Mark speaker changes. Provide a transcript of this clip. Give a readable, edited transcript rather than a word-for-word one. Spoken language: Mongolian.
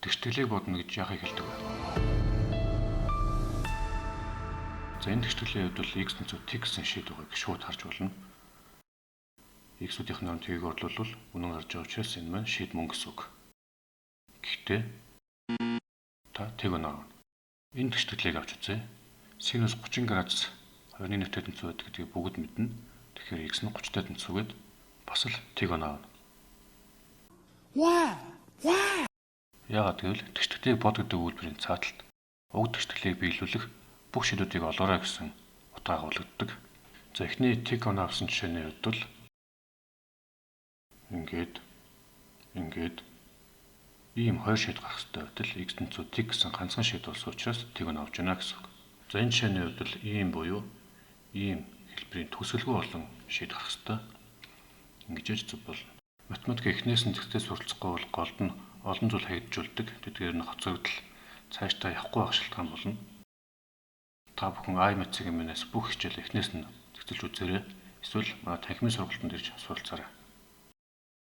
Speaker 1: тэгштэглийг бодно гэж яахыг хэлдэг вэ? За энэ тэгштгэлийн хувьд бол x тэнцүү t гэсэн шийдвэрийг шууд харж болно. X-үүдийн нөрмө t-ийг орлуулвал үнэн гарч байгаа учраас энэ маань шийд мөн гэсэн үг. Гэхдээ та тэг оноо. Энэ тэгштэглийг авч үзье. Синус 30 градус 21 тэнцүү байдаг гэдгийг бүгд мэднэ. Тэгэхээр x нь 30 тэнцүүгээд бас л тэг оноо. Яагаад гэвэл тэгштэглийг бод гэдэг үйлдвэрийн цааталт уг тэгштэглийг биелүүлэх бүх шийдүүдийг олоорой гэсэн утга агуулдаг. За эхний тэг оноо авсан жишээний хувьд бол ингээд ийм хоёр шийд гарах хэрэгтэй байтал x тэнцүү t гэсэн ганцхан шийд болсон учраас тэг оноо авч байна гэсэн үг. За энэ жишээний хувьд бол ийм буюу ийм хэлбэрийн төгсгөлгүй болон шийд гарах хэрэгтэй. Ингэж яж зүг болно. Математик эхнээс нь зэгцтэй суралцахгүй бол голд нь олон зүйл хаягджуулдаг. Тэдгээр нь хоцрогдол цаашдаа явахгүй байх шалтгаан болно. Та бүхэн iMath-ийн минаас бүх хичээл эхнээс нь зэгцэлж үзээрэй. Эсвэл танхимын сургалтанд ирж суралцаарай.